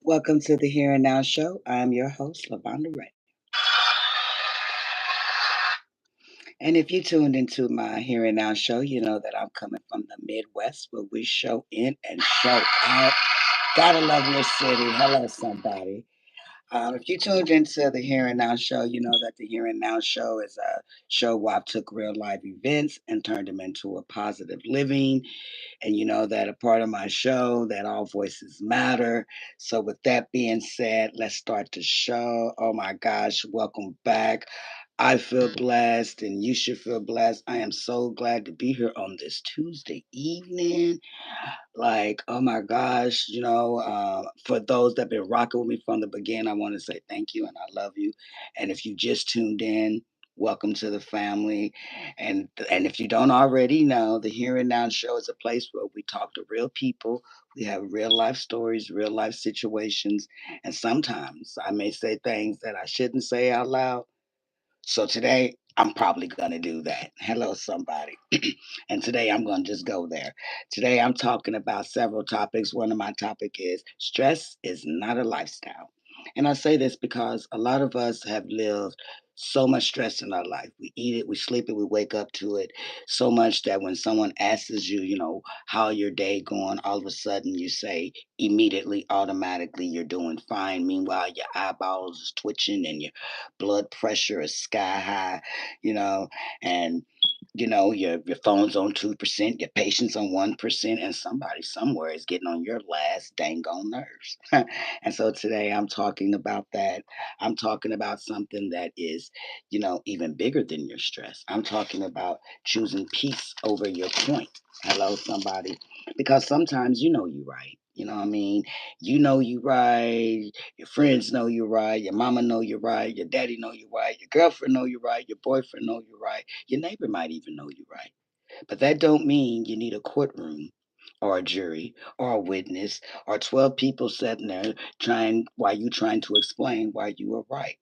Welcome to the Here and Now Show. I'm your host, Lavonda. And if you tuned into my Here and Now show, you know that I'm coming from the Midwest where we show in and show out. Gotta love your city. Hello, somebody. If you tuned into the Here and Now show, you know that the Here and Now show is a show where I took real life events and turned them into a positive living. And you know that a part of my show that all voices matter. So with that being said, let's start the show. Oh my gosh, welcome back. I feel blessed and you should feel blessed. I am so glad to be here on this Tuesday evening. Like, oh my gosh, for those that have been rocking with me from the beginning, I want to say thank you and I love you. And if you just tuned in, welcome to the family. And if you don't already know, the Here and Now show is a place where we talk to real people. We have real life stories, real life situations, and sometimes I may say things that I shouldn't say out loud, so today, I'm probably going to do that. Hello, somebody. And today, I'm going to just go there. Today, I'm talking about several topics. One of my topic is stress is not a lifestyle. And I say this because a lot of us have lived so much stress in our life. We eat it, we sleep it, we wake up to it so much that when someone asks you, how your day going, all of a sudden you say immediately, automatically, you're doing fine. Meanwhile, your eyeballs is twitching and your blood pressure is sky high, you know, and your phone's on 2%, your patient's on 1%, and somebody somewhere is getting on your last dang on nerves. And so today I'm talking about that. I'm talking about something that is, even bigger than your stress. I'm talking about choosing peace over your point. Hello, somebody. Because sometimes you know you right. You know what I mean? You know you right. Your friends know you're right. Your mama know you're right. Your daddy know you're right. Your girlfriend know you're right. Your boyfriend know you're right. Your neighbor might even know you're right. But that don't mean you need a courtroom or a jury or a witness or 12 people sitting there trying while you trying to explain why you are right.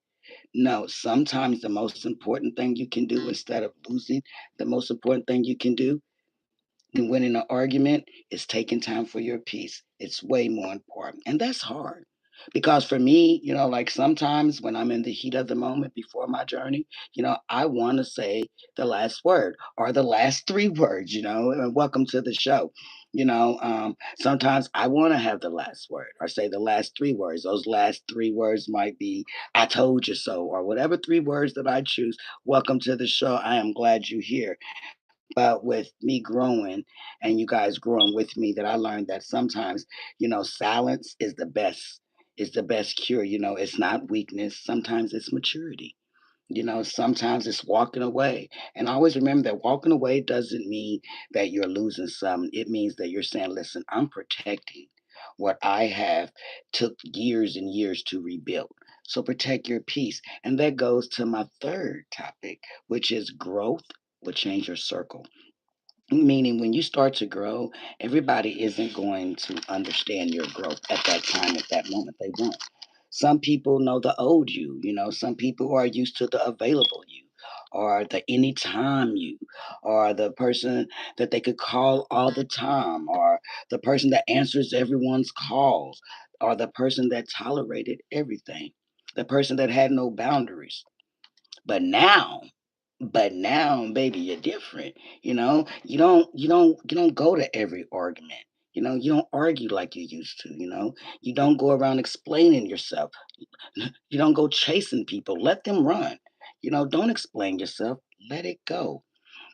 No, sometimes the most important thing you can do instead of losing, the most important thing you can do in winning an argument is taking time for your peace. It's way more important. And that's hard. Because for me, like sometimes when I'm in the heat of the moment before my journey, I want to say the last word or the last three words, and welcome to the show. Sometimes I want to have the last word or say the last three words. Those last three words might be, I told you so, or whatever three words that I choose. Welcome to the show. I am glad you're here. But with me growing and you guys growing with me, that I learned that sometimes, silence is the best cure. It's not weakness. Sometimes it's maturity. Sometimes it's walking away. And I always remember that walking away doesn't mean that you're losing something. It means that you're saying, listen, I'm protecting what I have took years and years to rebuild. So protect your peace. And that goes to my third topic, which is growth will change your circle. Meaning, when you start to grow, everybody isn't going to understand your growth at that time, at that moment. They won't. Some people know the old you, some people are used to the available you, or the anytime you, or the person that they could call all the time, or the person that answers everyone's calls, or the person that tolerated everything, the person that had no boundaries. But now, baby, you're different. You don't go to every argument. You don't argue like you used to. You don't go around explaining yourself. You don't go chasing people. Let them run. Don't explain yourself. Let it go.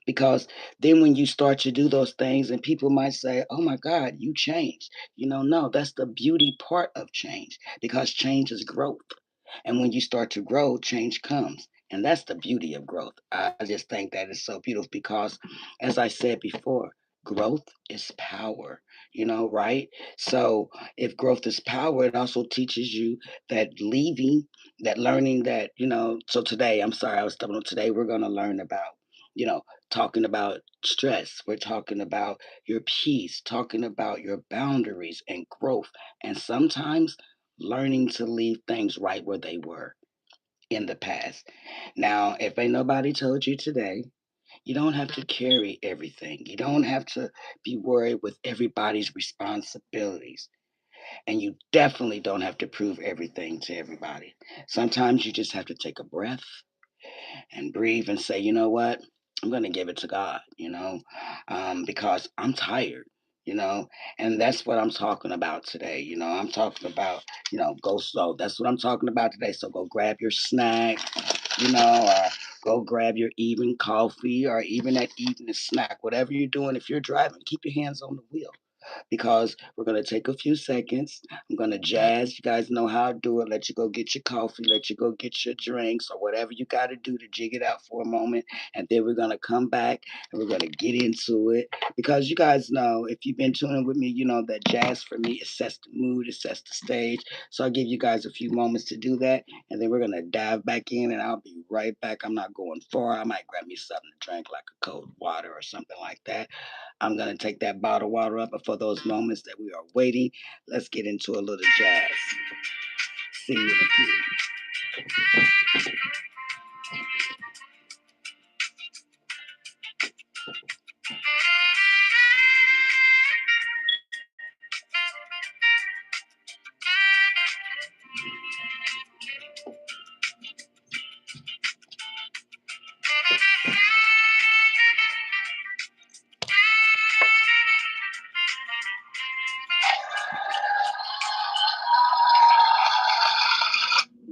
Because then when you start to do those things and people might say, oh my God, you changed. No, that's the beauty part of change, because change is growth. And when you start to grow, change comes. And that's the beauty of growth. I just think that is so beautiful because, as I said before, growth is power, right? So if growth is power, it also teaches you that learning that, so today, I'm sorry, I was stumbling. Today, we're going to learn about, you know, talking about stress. We're talking about your peace, talking about your boundaries and growth. And sometimes learning to leave things right where they were in the past. Now, if ain't nobody told you today, you don't have to carry everything. You don't have to be worried with everybody's responsibilities. And you definitely don't have to prove everything to everybody. Sometimes you just have to take a breath and breathe and say, you know what? I'm going to give it to God, because I'm tired, you know, and that's what I'm talking about today. I'm talking about, go slow. That's what I'm talking about today. So go grab your snack, or go grab your evening coffee or even that evening snack, whatever you're doing. If you're driving, keep your hands on the wheel because we're going to take a few seconds. I'm going to jazz. You guys know how I do it. Let you go get your coffee, let you go get your drinks or whatever you got to do to jig it out for a moment. And then we're going to come back and we're going to get into it because you guys know, if you've been tuning with me, you know that jazz for me, it sets the mood, it sets the stage. So I'll give you guys a few moments to do that. And then we're going to dive back in and I'll be right back. I'm not going far. I might grab me something to drink like a cold water or something like that. I'm going to take that bottle of water up. But for those moments that we are waiting, let's get into a little jazz. See you in a few.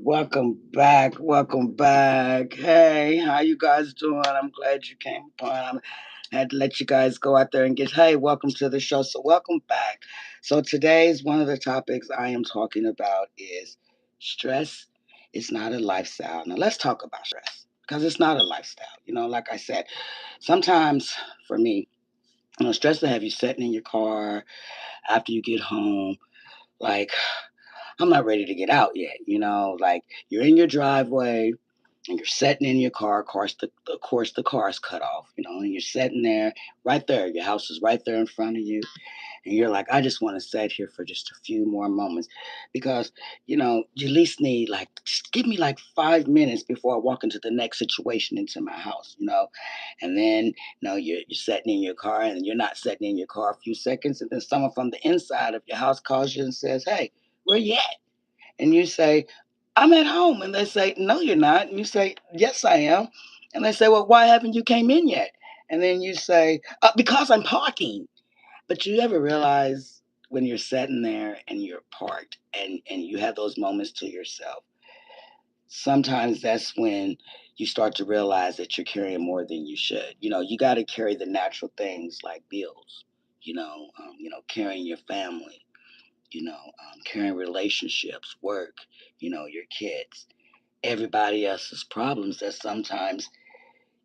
Welcome back. Welcome back. Hey, how you guys doing? I'm glad you came upon. I had to let you guys go out there and get, hey, welcome to the show. So welcome back. So today's one of the topics I am talking about is stress is not a lifestyle. Now let's talk about stress because it's not a lifestyle. Like I said, sometimes for me, stress will have you sitting in your car after you get home, like I'm not ready to get out yet. Like you're in your driveway and you're sitting in your car. Of course, the car's cut off. And you're sitting there, right there. Your house is right there in front of you, and you're like, I just want to sit here for just a few more moments, because you at least need like just give me like 5 minutes before I walk into the next situation into my house. And then you're sitting in your car, and you're not sitting in your car a few seconds, and then someone from the inside of your house calls you and says, "Hey, where you at?" And you say, I'm at home. And they say, no, you're not. And you say, yes, I am. And they say, well, why haven't you came in yet? And then you say, because I'm parking. But you ever realize when you're sitting there and you're parked and you have those moments to yourself, sometimes that's when you start to realize that you're carrying more than you should. You got to carry the natural things like bills, carrying your family, carrying relationships, work, your kids, everybody else's problems that sometimes,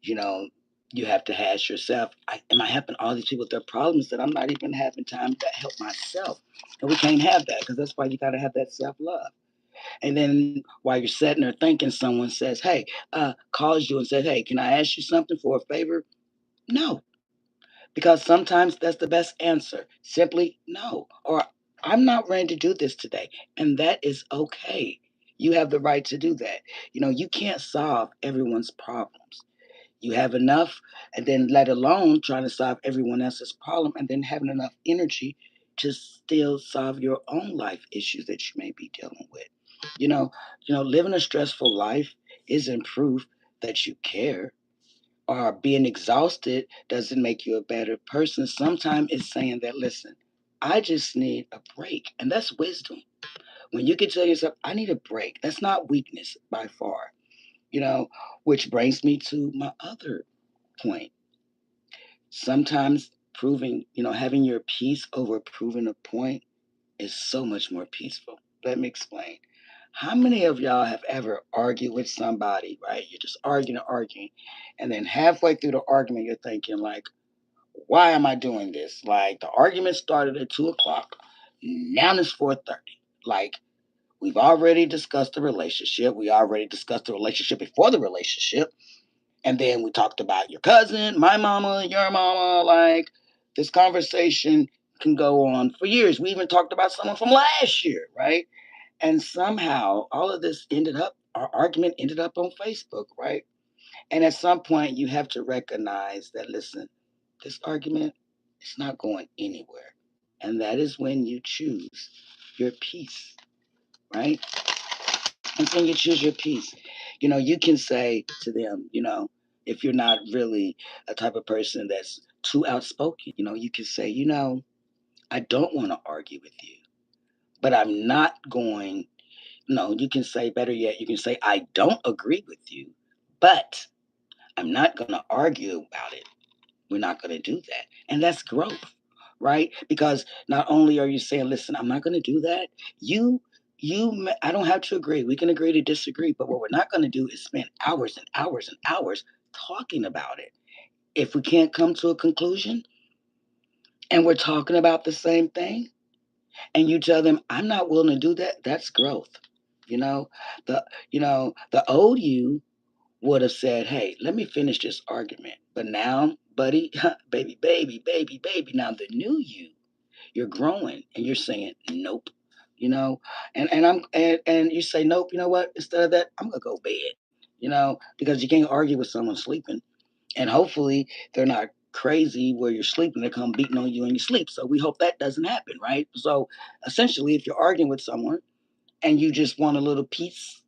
you know, you have to ask yourself, am I helping all these people with their problems that I'm not even having time to help myself? And we can't have that because that's why you got to have that self love. And then while you're sitting there thinking, someone says, hey, calls you and says, hey, can I ask you something for a favor? No, because sometimes that's the best answer. Simply no. Or I'm not ready to do this today. And that is okay. You have the right to do that. You can't solve everyone's problems. You have enough, and then let alone trying to solve everyone else's problem and then having enough energy to still solve your own life issues that you may be dealing with. You know, living a stressful life isn't proof that you care, or being exhausted doesn't make you a better person. Sometimes it's saying that, listen, I just need a break. And that's wisdom. When you can tell yourself, I need a break, that's not weakness by far, which brings me to my other point. Sometimes having your peace over proving a point is so much more peaceful. Let me explain. How many of y'all have ever argued with somebody, right? You're just arguing and arguing, and then halfway through the argument, you're thinking, like, why am I doing this? Like, the argument started at 2 o'clock. Now it's 4:30. Like, we've already discussed the relationship. We already discussed the relationship before the relationship. And then we talked about your cousin, my mama, your mama. Like, this conversation can go on for years. We even talked about someone from last year, right? And somehow all of this our argument ended up on Facebook, right? And at some point, you have to recognize that, listen, this argument is not going anywhere. And that is when you choose, your peace, right? And when you choose your peace, you can say to them, if you're not really a type of person that's too outspoken, you can say, I don't want to argue with you, but I'm not going. No, you can say, better yet, you can say, I don't agree with you, but I'm not going to argue about it. We're not going to do that. And that's growth, right? Because not only are you saying, listen, I'm not going to do that. You, I don't have to agree. We can agree to disagree. But what we're not going to do is spend hours and hours and hours talking about it. If we can't come to a conclusion and we're talking about the same thing, and you tell them, I'm not willing to do that, that's growth. You know, the old you would have said, hey, let me finish this argument. But now, buddy, baby, baby, baby, baby, now the new you're growing and you're saying, nope. You know, and you say nope, you know what? Instead of that, I'm gonna go bed. Because you can't argue with someone sleeping. And hopefully they're not crazy where you're sleeping, they come beating on you in your sleep. So we hope that doesn't happen, right? So essentially, if you're arguing with someone and you just want a little peace,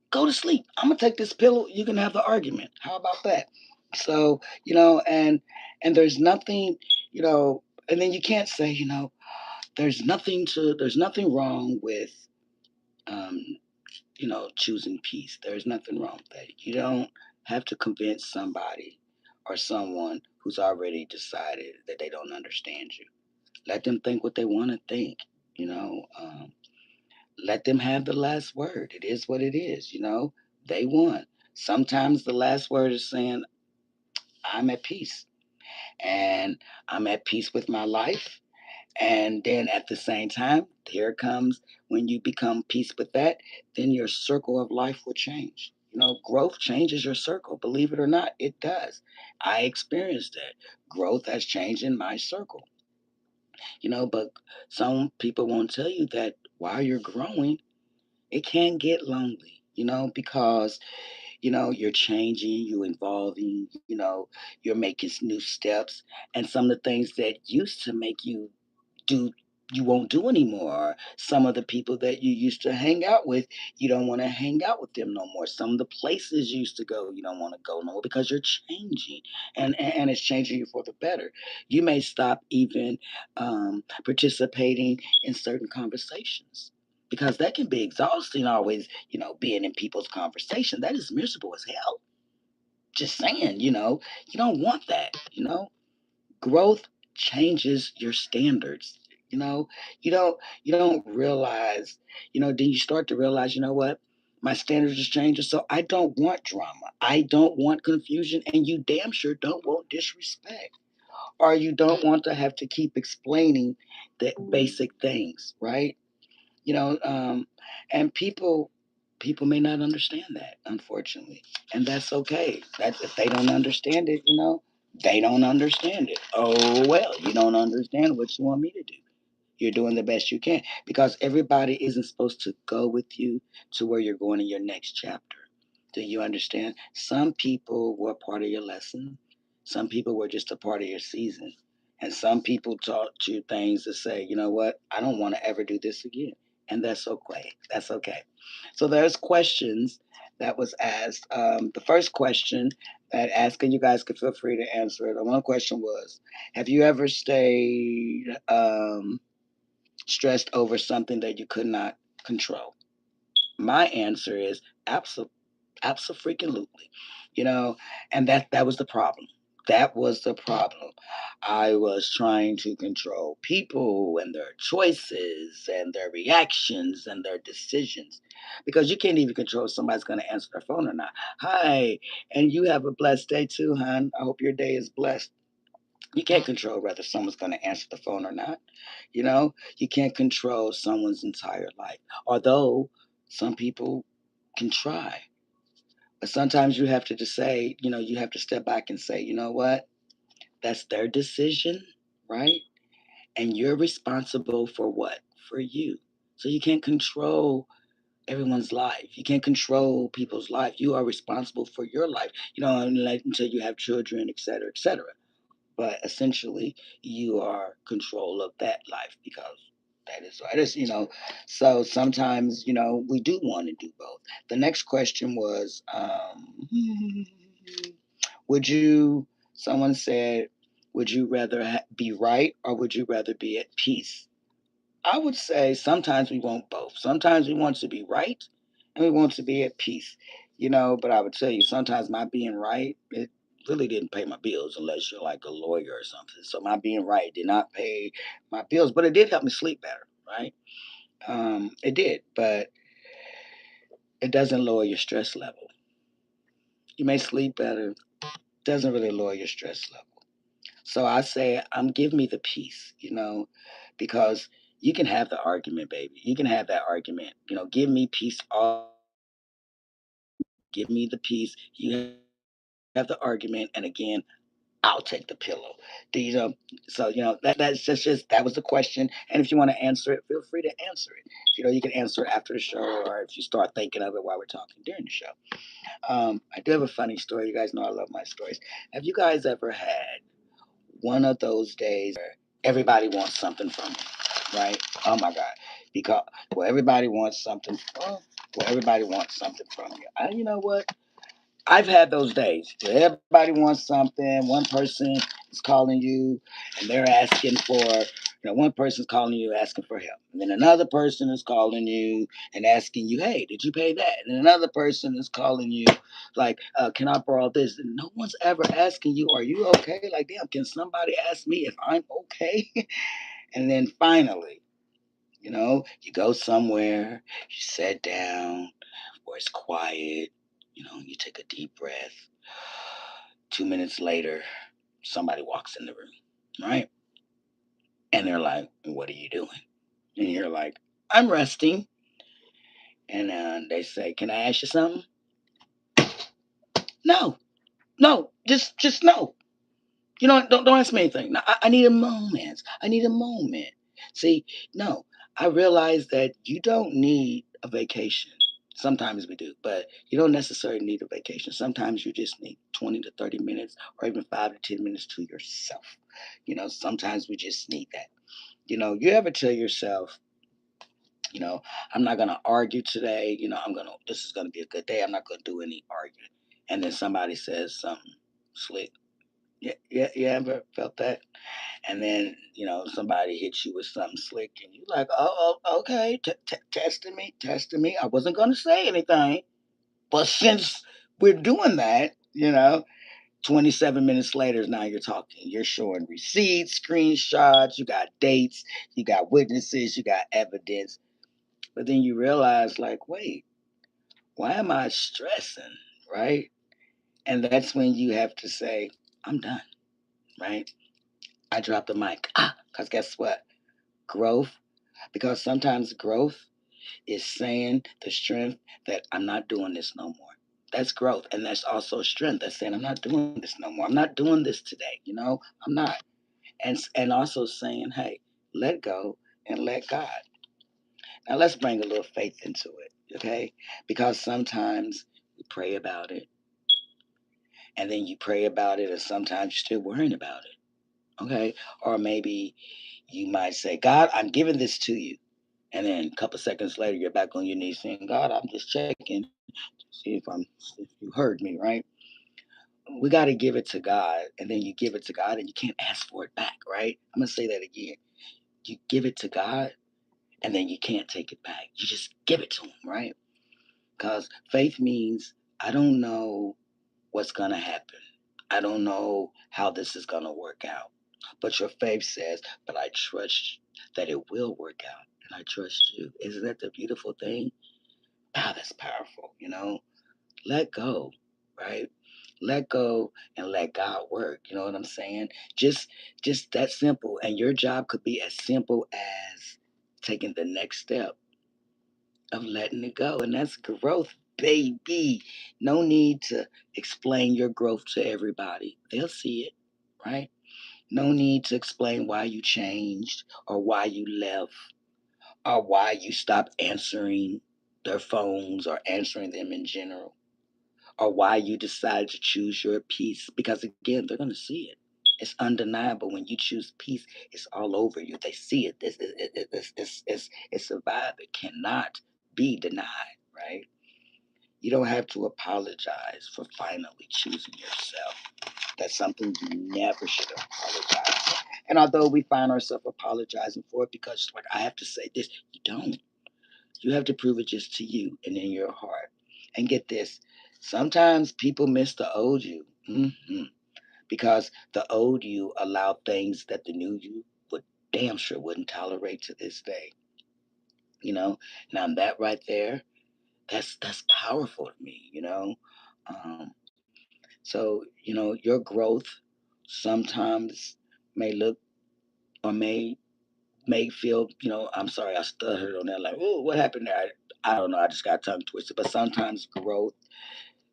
go to sleep. I'm gonna take this pillow. You can have the argument. How about that? So and there's nothing, you know, and then you can't say, there's nothing wrong with um, choosing peace. There's nothing wrong with that. You don't have to convince somebody or someone who's already decided that they don't understand you. Let them think what they want to think. You know, let them have the last word. It is what it is. They won. Sometimes the last word is saying, I'm at peace and I'm at peace with my life. And then at the same time, here comes when you become peace with that, then your circle of life will change. Growth changes your circle. Believe it or not, it does. I experienced that. Growth has changed in my circle. But some people won't tell you that while you're growing, it can get lonely, because you're changing, you're evolving, you're making new steps. And some of the things that used to make you do you won't do anymore. Some of the people that you used to hang out with, you don't want to hang out with them no more. Some of the places you used to go, you don't want to go no more because you're changing, and it's changing you for the better. You may stop even participating in certain conversations because that can be exhausting. Always, being in people's conversation, that is miserable as hell. Just saying, you don't want that. Growth changes your standards. You know, you don't realize, then you start to realize, what? My standards is changing, so I don't want drama. I don't want confusion, and you damn sure don't want disrespect. Or you don't want to have to keep explaining the basic things, right? you know um and people may not understand that, unfortunately, and that's okay. That if they don't understand it, they don't understand it. Oh well, you don't understand what you want me to do. You're doing the best you can, because everybody isn't supposed to go with you to where you're going in your next chapter. Do you understand? Some people were part of your lesson. Some people were just a part of your season. And some people taught you things to say, you know what? I don't want to ever do this again. And that's okay. That's okay. So there's questions that was asked. The first question that asked, and you guys could feel free to answer it. The one question was, have you ever stayed stressed over something that you could not control? My answer is absolutely, absolutely. You know, and that was the problem. That was the problem. I was trying to control people and their choices and their reactions and their decisions, because you can't even control if somebody's going to answer their phone or not. Hi, and you have a blessed day too, hon. I hope your day is blessed. You can't control whether someone's going to answer the phone or not. You can't control someone's entire life, although some people can try. But sometimes you have to just say, you have to step back and say, you know what? That's their decision, right? And you're responsible for what? For you. So you can't control everyone's life. You can't control people's life. You are responsible for your life, until you have children, et cetera, et cetera. But essentially, you are control of that life, because That is right. So sometimes, we do want to do both. The next question was, would you, someone said, would you rather be right or would you rather be at peace? I would say sometimes we want both. Sometimes we want to be right and we want to be at peace. But I would tell you sometimes my being right, it really didn't pay my bills unless you're like a lawyer or something. So my being right did not pay my bills, but it did help me sleep better, right? It did, but it doesn't lower your stress level. You may sleep better, doesn't really lower your stress level. So I say, give me the peace, because you can have the argument, baby. You can have that argument. Give me peace. Give me the peace. You have the argument, and again, I'll take the pillow. Do you know? So that's just that was the question. And if you want to answer it, feel free to answer it. You can answer it after the show, or if you start thinking of it while we're talking during the show. I do have a funny story. You guys know I love my stories. Have you guys ever had one of those days where everybody wants something from you, right? Oh my God, because everybody wants something. Everybody wants something from you. You know what? I've had those days where everybody wants something. One person is calling you and they're asking for, one person's calling you asking for help. And then another person is calling you and asking you, hey, did you pay that? And another person is calling you like, can I borrow this? And no one's ever asking you, are you okay? Like, damn, can somebody ask me if I'm okay? And then finally, you go somewhere, you sit down, where it's quiet, you take a deep breath. 2 minutes later, somebody walks in the room, right? And they're like, what are you doing? And you're like, I'm resting. And they say, can I ask you something? No, no, just no. Don't ask me anything. No, I need a moment. I need a moment. See, no, I realize that you don't need a vacation. Sometimes we do, but you don't necessarily need a vacation. Sometimes you just need 20 to 30 minutes or even 5 to 10 minutes to yourself. Sometimes we just need that. You ever tell yourself, you know, I'm not going to argue today. This is going to be a good day. I'm not going to do any arguing. And then somebody says something slick. Yeah, yeah, you ever felt that? And then somebody hits you with something slick, and you're like, oh, okay, testing me. I wasn't gonna say anything, but since we're doing that, 27 minutes later, now you're talking. You're showing receipts, screenshots. You got dates. You got witnesses. You got evidence. But then you realize, like, wait, why am I stressing, right? And that's when you have to say, I'm done, right? I dropped the mic. Because guess what? Growth, because sometimes growth is saying the strength that I'm not doing this no more. That's growth. And that's also strength. That's saying I'm not doing this no more. I'm not doing this today. I'm not. And also saying, hey, let go and let God. Now let's bring a little faith into it, okay? Because sometimes we pray about it, and then you pray about it, and sometimes you're still worrying about it, okay? Or maybe you might say, God, I'm giving this to you. And then a couple seconds later, you're back on your knees saying, God, I'm just checking to see if you heard me, right? We got to give it to God. And then you give it to God and you can't ask for it back, right? I'm going to say that again. You give it to God and then you can't take it back. You just give it to Him, right? Because faith means I don't know what's going to happen. I don't know how this is going to work out. But your faith says, but I trust that it will work out. And I trust you. Isn't that the beautiful thing? That's powerful, Let go, right? Let go and let God work. You know what I'm saying? Just that simple. And your job could be as simple as taking the next step of letting it go. And that's growth, baby. No need to explain your growth to everybody. They'll see it, right? No need to explain why you changed or why you left or why you stopped answering their phones or answering them in general or why you decided to choose your peace because again they're going to see it. It's undeniable. When you choose peace, it's all over you. They see it. It's a vibe. It cannot be denied, right? You don't have to apologize for finally choosing yourself. That's something you never should apologize for. And although we find ourselves apologizing for it because, like, I have to say this, you don't. You have to prove it just to you and in your heart. And get this, sometimes people miss the old you. Because the old you allowed things that the new you would damn sure wouldn't tolerate to this day. You know, now that right there, that's powerful to me. Um, so your growth sometimes may look or may feel. I'm sorry, I stuttered on that. Like, oh, what happened there? I don't know. I just got tongue twisted. But sometimes growth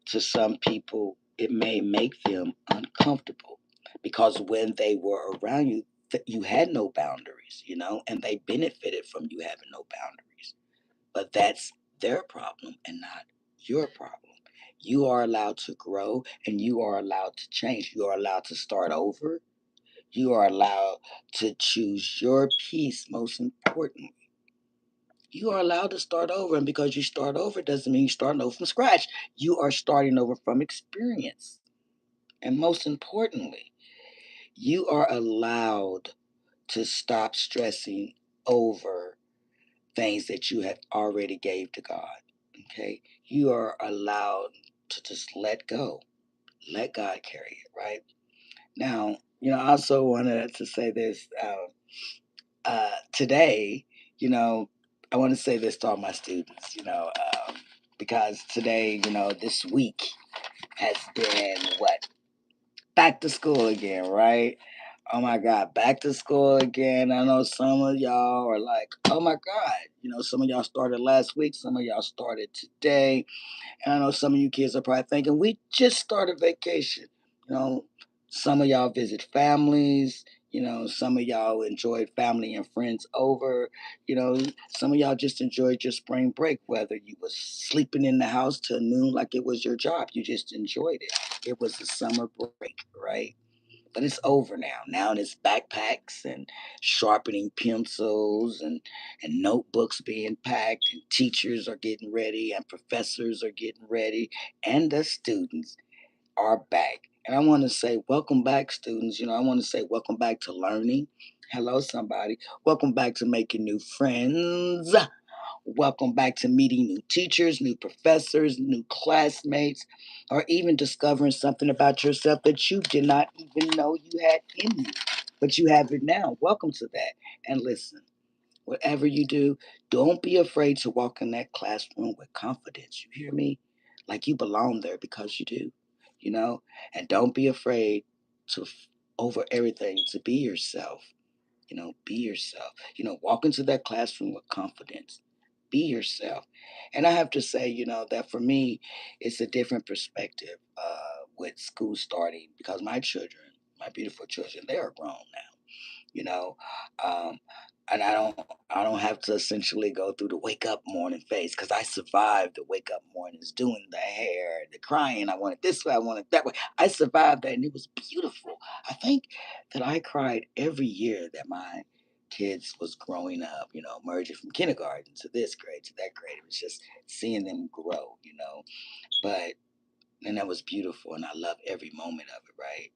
to some people, it may make them uncomfortable because when they were around you, you had no boundaries, and they benefited from you having no boundaries. But that's their problem and not your problem. You are allowed to grow and you are allowed to change. You are allowed to start over. You are allowed to choose your peace, most importantly. You are allowed to start over. And because you start over doesn't mean you're starting over from scratch. You are starting over from experience. And most importantly, you are allowed to stop stressing over things that you have already gave to God. Okay? You are allowed to just let go. Let God carry it, right? Now, I also wanted to say this. Today, you know, I want to say this to all my students, because today, this week has been what? Back to school again, right? Oh my God, back to school again. I know some of y'all are like, oh my God, some of y'all started last week, some of y'all started today. And I know some of you kids are probably thinking, we just started vacation. You know, some of y'all visit families. Some of y'all enjoyed family and friends over. Some of y'all just enjoyed your spring break, whether you was sleeping in the house till noon like it was your job. You just enjoyed it. It was a summer break, right? But it's over now. Now it's backpacks and sharpening pencils and notebooks being packed, and teachers are getting ready, and professors are getting ready, and the students are back. And I want to say, welcome back, students. I want to say, welcome back to learning. Hello, somebody. Welcome back to making new friends. Welcome back to meeting new teachers, new professors, new classmates, or even discovering something about yourself that you did not even know you had in you, but you have it now. Welcome to that. And listen, whatever you do, don't be afraid to walk in that classroom with confidence. You hear me? Like you belong there because you do, you know? And don't be afraid to, over everything, to be yourself. Be yourself. Walk into that classroom with confidence. Be yourself. And I have to say, that for me, it's a different perspective with school starting because my children, my beautiful children, they are grown now you know um and I don't have to essentially go through the wake up morning phase because I survived the wake up mornings, doing the hair, the crying. I want it this way, I want it that way. I survived that and it was beautiful. I think that I cried every year that my kids was growing up, merging from kindergarten to this grade to that grade. It was just seeing them grow, but and that was beautiful and I love every moment of it, right?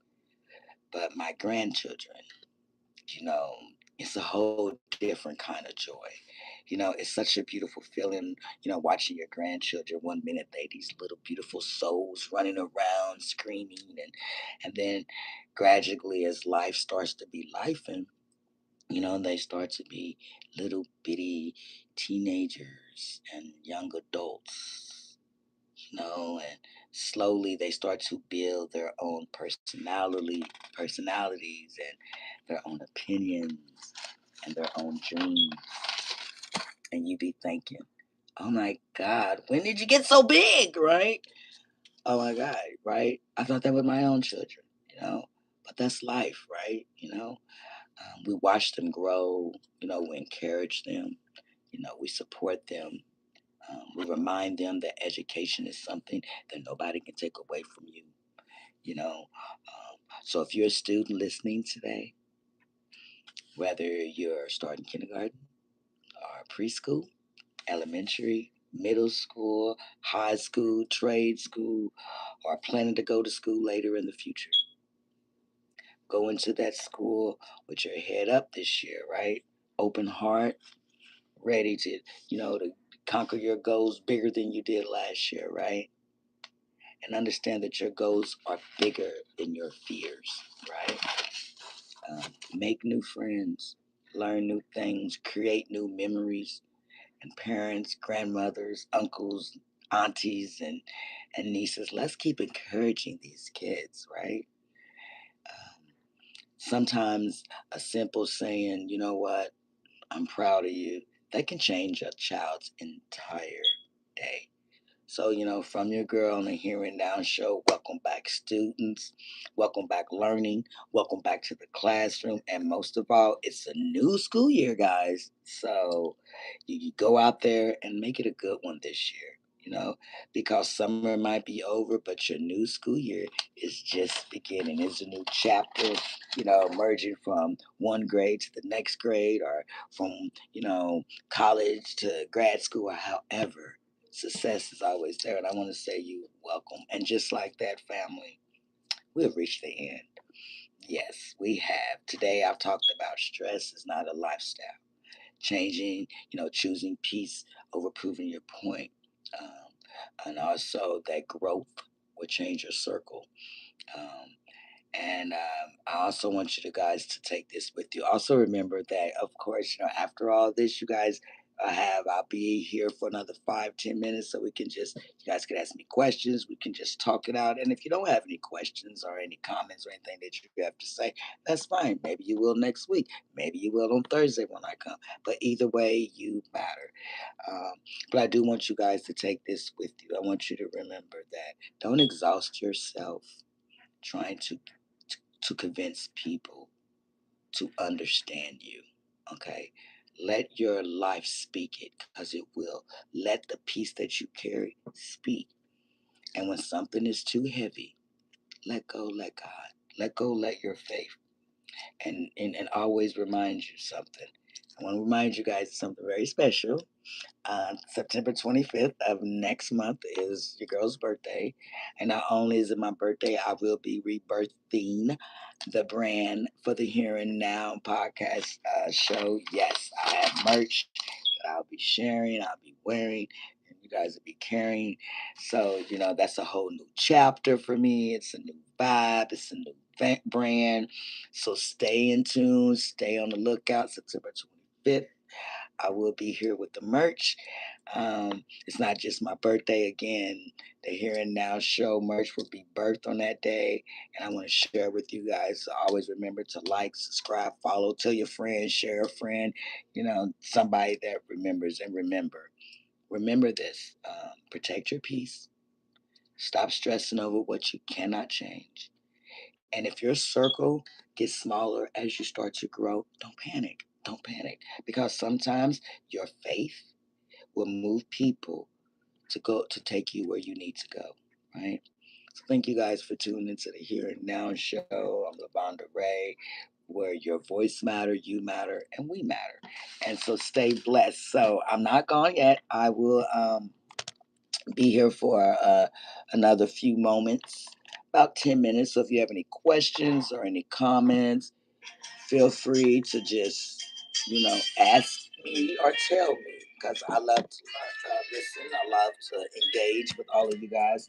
But my grandchildren, you know, it's a whole different kind of joy. It's such a beautiful feeling, watching your grandchildren. One minute they these little beautiful souls running around screaming and then gradually as life starts to be life and they start to be little bitty teenagers and young adults, and slowly they start to build their own personalities and their own opinions and their own dreams. And you be thinking, oh my God, when did you get so big, right? Oh my God, right? I thought that with my own children, but that's life, right? We watch them grow, we encourage them, we support them. We remind them that education is something that nobody can take away from you. You know, So if you're a student listening today, whether you're starting kindergarten or preschool, elementary, middle school, high school, trade school, or planning to go to school later in the future, go into that school with your head up this year, right? Open heart, ready to conquer your goals bigger than you did last year, right? And understand that your goals are bigger than your fears, right? Make new friends, learn new things, create new memories, and parents, grandmothers, uncles, aunties, and nieces. Let's keep encouraging these kids, right? Um, Sometimes a simple saying, you know what, I'm proud of you, that can change a child's entire day. So, from your girl on the Here and Now show, welcome back, students. Welcome back, learning. Welcome back to the classroom. And most of all, it's a new school year, guys. So, you go out there and make it a good one this year, because summer might be over, but your new school year is just beginning. It's a new chapter, merging from one grade to the next grade or from, college to grad school or however. Success is always there, and I want to say you welcome. And just like that, family, we've reached the end. Yes, we have. Today, I've talked about stress is not a lifestyle. Changing, choosing peace over proving your point. Um, and also that growth will change your circle. Um, and I also want you guys to take this with you. Also remember that, of course, after all this, you guys I'll be here for another 5, 10 minutes, so we can you guys can ask me questions. We can just talk it out. And if you don't have any questions or any comments or anything that you have to say, that's fine. Maybe you will next week. Maybe you will on Thursday when I come. But either way, you matter. Um, but I do want you guys to take this with you. I want you to remember that don't exhaust yourself trying to convince people to understand you. Okay? Let your life speak it because it will. Let the peace that you carry speak. And when something is too heavy, let go, let God. Let go, let your faith. And always remind you something. I want to remind you guys of something very special. September 25th of next month is your girl's birthday. And not only is it my birthday, I will be rebirthing the brand for the Here and Now podcast show. Yes, I have merch that I'll be sharing, I'll be wearing, and you guys will be carrying. So, that's a whole new chapter for me. It's a new vibe, it's a new brand. So stay in tune, stay on the lookout. September 25th. I will be here with the merch. It's not just my birthday again. The Here and Now show merch will be birthed on that day, and I want to share with you guys. So always remember to like, subscribe, follow, tell your friends, share a friend. Somebody that remembers. And remember this: protect your peace. Stop stressing over what you cannot change. And if your circle gets smaller as you start to grow, don't panic. Don't panic because sometimes your faith will move people to take you where you need to go, right? So thank you guys for tuning into the Here and Now show. I'm Lavonda Ray, where your voice matter, you matter, and we matter. And so stay blessed. So I'm not gone yet. I will be here for another few moments, about 10 minutes. So if you have any questions or any comments, feel free to just, ask me or tell me because I love to listen. I love to engage with all of you guys.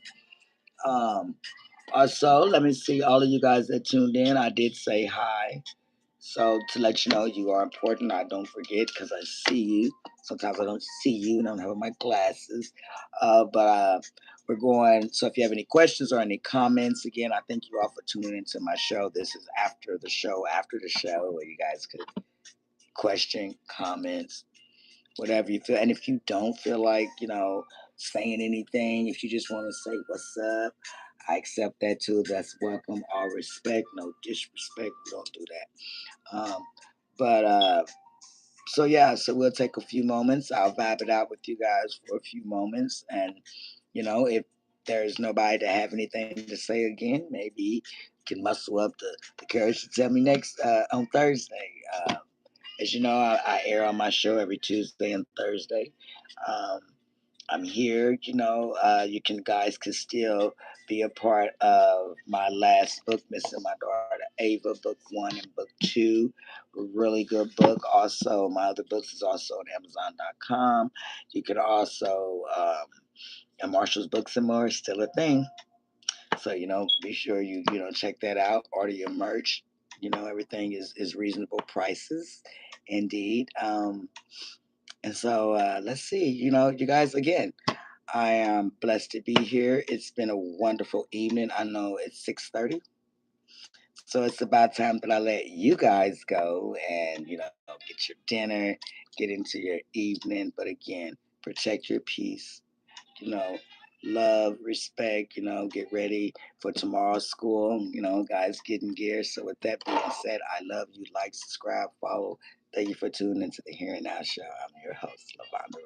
Um, Also, let me see all of you guys that tuned in. I did say hi. So to let you know you are important, I don't forget because I see you. Sometimes I don't see you and I don't have my glasses. But we're going. So if you have any questions or any comments, again, I thank you all for tuning into my show. This is after the show, where you guys could question, comments, whatever you feel. And if you don't feel like, saying anything, if you just want to say what's up, I accept that too. That's welcome. All respect, no disrespect. We don't do that. But so yeah, so we'll take a few moments. I'll vibe it out with you guys for a few moments, and if there's nobody to have anything to say again, maybe can muscle up the courage to tell me next on Thursday. As you know, I air on my show every Tuesday and Thursday. Um, I'm here. You can guys can still be a part of my last book, Missing My Daughter Ava, book one and book two. A really good book. Also, my other books is also on Amazon.com. You could also and Marshall's Books and More is still a thing. So be sure you check that out. Order your merch. Everything is reasonable prices, indeed. And so let's see. You guys again. I am blessed to be here. It's been a wonderful evening. I know it's 6:30, so it's about time that I let you guys go and get your dinner, get into your evening. But again, protect your peace. You know, love, respect. Get ready for tomorrow's school. Guys, getting gear. So with that being said, I love you. Like, subscribe, follow. Thank you for tuning into the Here and Now Show. I'm your host, Lavonda.